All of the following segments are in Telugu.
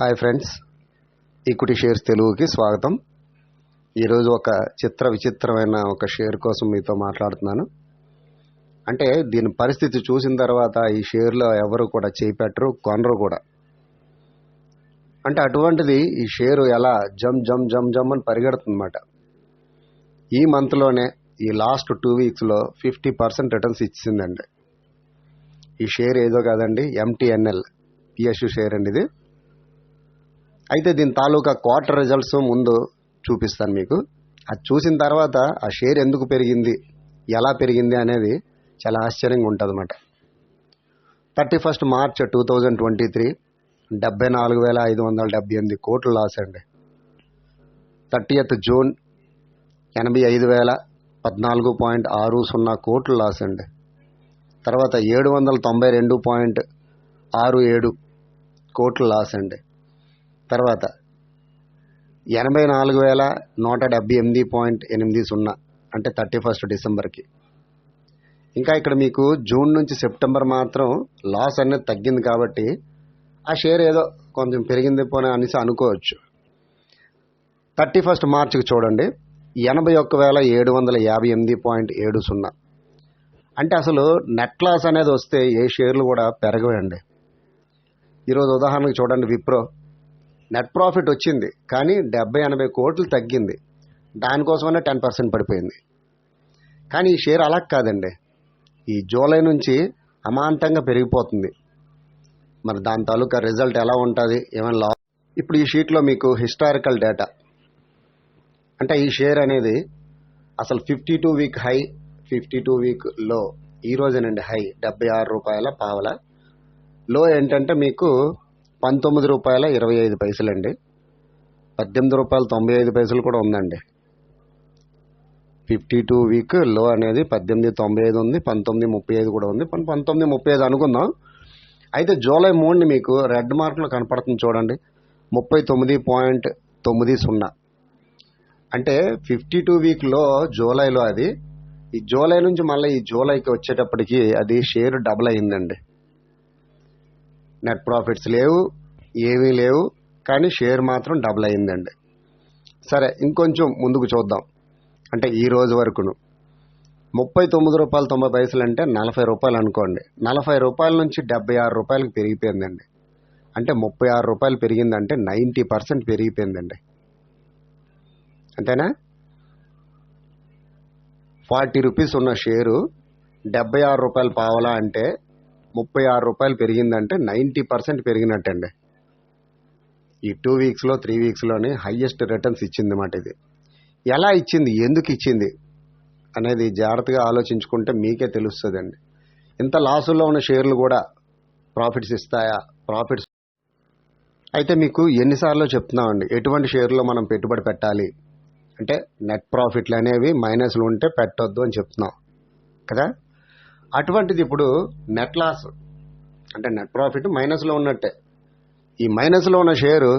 హాయ్ ఫ్రెండ్స్, ఈక్విటీ షేర్స్ తెలుగుకి స్వాగతం. ఈరోజు ఒక విచిత్రమైన ఒక షేర్ కోసం మీతో మాట్లాడుతున్నాను. అంటే దీని పరిస్థితి చూసిన తర్వాత ఈ షేర్లో ఎవరు కూడా చేపెట్టరు, కొనరు కూడా. అంటే అటువంటిది ఈ షేరు ఎలా జమ్ జమ్ జమ్ జమ్ అని పరిగెడుతుందన్నమాట. ఈ మంత్లోనే ఈ లాస్ట్ 2 వీక్స్లో 50% రిటర్న్స్ ఇచ్చిందండి. ఈ షేర్ ఏదో కాదండి, MTNL PSU షేర్ అండి ఇది. అయితే దీని తాలూకా క్వార్టర్ రిజల్ట్స్ ముందు చూపిస్తాను మీకు. అది చూసిన తర్వాత ఆ షేర్ ఎందుకు పెరిగింది, ఎలా పెరిగింది అనేది చాలా ఆశ్చర్యంగా ఉంటుంది అన్నమాట. 31 మార్చ్ 2023 74,578 కోట్లు లాస్ అండి. 30th జూన్ 85,014.60 కోట్లు లాస్ అండి. తర్వాత 792.67 కోట్లు లాస్ అండి. తర్వాత 84,178.80 అంటే 31 డిసెంబర్కి. ఇంకా ఇక్కడ మీకు జూన్ నుంచి సెప్టెంబర్ మాత్రం లాస్ అనేది తగ్గింది కాబట్టి ఆ షేర్ ఏదో కొంచెం పెరిగింది పోనీ అనేసి అనుకోవచ్చు. 31 మార్చికి చూడండి, 81,758.70 అంటే అసలు నెట్ లాస్ అనేది వస్తే ఏ షేర్లు కూడా పెరగవండి. ఈరోజు ఉదాహరణకు చూడండి, విప్రో నెట్ ప్రాఫిట్ వచ్చింది కానీ 70-80 కోట్లు తగ్గింది. దానికోసమైనా 10% పడిపోయింది. కానీ ఈ షేర్ అలా కాదండి, ఈ జూలై నుంచి అమాంతంగా పెరిగిపోతుంది. మరి దాని తాలూకా రిజల్ట్ ఎలా ఉంటుంది, ఏమైనా లాస్. ఇప్పుడు ఈ షీట్లో మీకు హిస్టారికల్ డేటా అంటే ఈ షేర్ అనేది అసలు 52 వీక్ హై, 52 వీక్ లో, ఈ రోజేనండి హై 76 రూపాయల పావల, లో ఏంటంటే మీకు 19 రూపాయల 25 పైసలండి. 18 రూపాయల 95 పైసలు కూడా ఉందండి. 52 వీక్ లో అనేది 18.95 ఉంది, 19.35 కూడా ఉంది. 19.35 అనుకుందాం. అయితే జూలై 3ని మీకు రెడ్ మార్క్లో కనపడుతుంది చూడండి, 39.90. అంటే 52 వీక్ లో జూలైలో అది, ఈ జూలై నుంచి మళ్ళీ ఈ జూలైకి వచ్చేటప్పటికి అది షేర్ డబుల్ అయిందండి. నెట్ ప్రాఫిట్స్ లేవు, ఏమీ లేవు, కానీ షేర్ మాత్రం డబుల్ అయిందండి. సరే, ఇంకొంచెం ముందుకు చూద్దాం. అంటే ఈ రోజు వరకును 39 రూపాయల 90 పైసలు అంటే 40 రూపాయలు అనుకోండి. 40 రూపాయల నుంచి 76 రూపాయలకు పెరిగిపోయిందండి. అంటే 36 రూపాయలు పెరిగిందంటే 90% పెరిగిపోయిందండి. అంతేనా? 40 రూపీస్ ఉన్న షేరు 76 రూపాయలు పావలా అంటే 36 రూపాయలు పెరిగిందంటే 90% పెరిగినట్టండి. ఈ 2 వీక్స్లో 3 వీక్స్లోనే హయ్యెస్ట్ రిటర్న్స్ ఇచ్చింది అన్నమాట. ఇది ఎలా ఇచ్చింది, ఎందుకు ఇచ్చింది అనేది జాగ్రత్తగా ఆలోచించుకుంటే మీకే తెలుస్తుందండి. ఇంత లాసుల్లో ఉన్న షేర్లు కూడా ప్రాఫిట్స్ ఇస్తాయా? ప్రాఫిట్స్ అయితే మీకు ఎన్నిసార్లు చెప్తున్నామండి, ఎటువంటి షేర్లో మనం పెట్టుబడి పెట్టాలి అంటే నెట్ ప్రాఫిట్లు అనేవి మైనస్లు ఉంటే పెట్టొద్దు అని చెప్తున్నాం కదా. అటువంటిది ఇప్పుడు నెట్ లాస్ అంటే నెట్ ప్రాఫిట్ మైనస్లో ఉన్నట్టే. ఈ మైనస్లో ఉన్న షేరు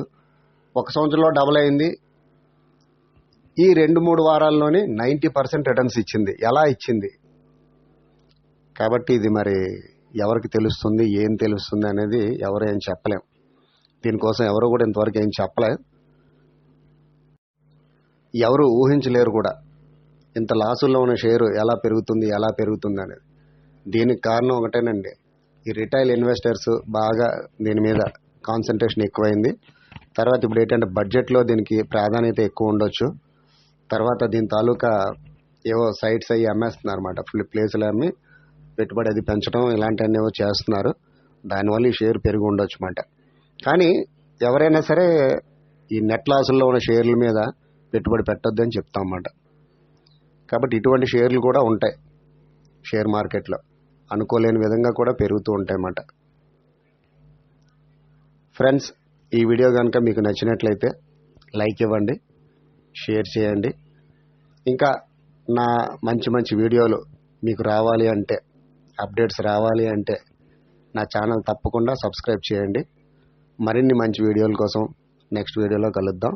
1 సంవత్సరంలో డబుల్ అయింది. ఈ 2-3 వారాల్లోనే 90% రిటర్న్స్ ఇచ్చింది. ఎలా ఇచ్చింది కాబట్టి ఇది మరి ఎవరికి తెలుస్తుంది, ఏం తెలుస్తుంది అనేది ఎవరు ఏం చెప్పలేం. దీనికోసం ఎవరు కూడా ఇంతవరకు ఏం చెప్పలేదు, ఎవరు ఊహించలేరు కూడా. ఇంత లాసుల్లో ఉన్న షేరు ఎలా పెరుగుతుంది అనేది. దీనికి కారణం ఒకటేనండి, ఈ రిటైల్ ఇన్వెస్టర్స్ బాగా దీని మీద కాన్సన్ట్రేషన్ ఎక్కువైంది. తర్వాత ఇప్పుడు ఏంటంటే బడ్జెట్లో దీనికి ప్రాధాన్యత ఎక్కువ ఉండొచ్చు. తర్వాత దీని తాలూకా ఏవో సైట్స్ అవి అమ్మేస్తున్నారు అన్నమాట, ప్లేసులు అమ్మి పెట్టుబడి అది పెంచడం ఇలాంటివన్నీ ఏవో చేస్తున్నారు. దానివల్ల ఈ షేర్ పెరిగి ఉండొచ్చు అన్నమాట. కానీ ఎవరైనా సరే ఈ నెట్ లాసుల్లో ఉన్న షేర్ల మీద పెట్టుబడి పెట్టొద్దని చెప్తాం అన్నమాట. కాబట్టి ఇటువంటి షేర్లు కూడా ఉంటాయి షేర్ మార్కెట్లో, అనుకోలేని విధంగా కూడా పెరుగుతూ ఉంటాయి అన్నమాట. ఫ్రెండ్స్, ఈ వీడియో కనుక మీకు నచ్చినట్లయితే లైక్ ఇవ్వండి, షేర్ చేయండి. ఇంకా నా మంచి వీడియోలు మీకు రావాలి అంటే, అప్డేట్స్ రావాలి అంటే నా ఛానల్ తప్పకుండా సబ్స్క్రైబ్ చేయండి. మరిన్ని మంచి వీడియోల కోసం నెక్స్ట్ వీడియోలో కలుద్దాం.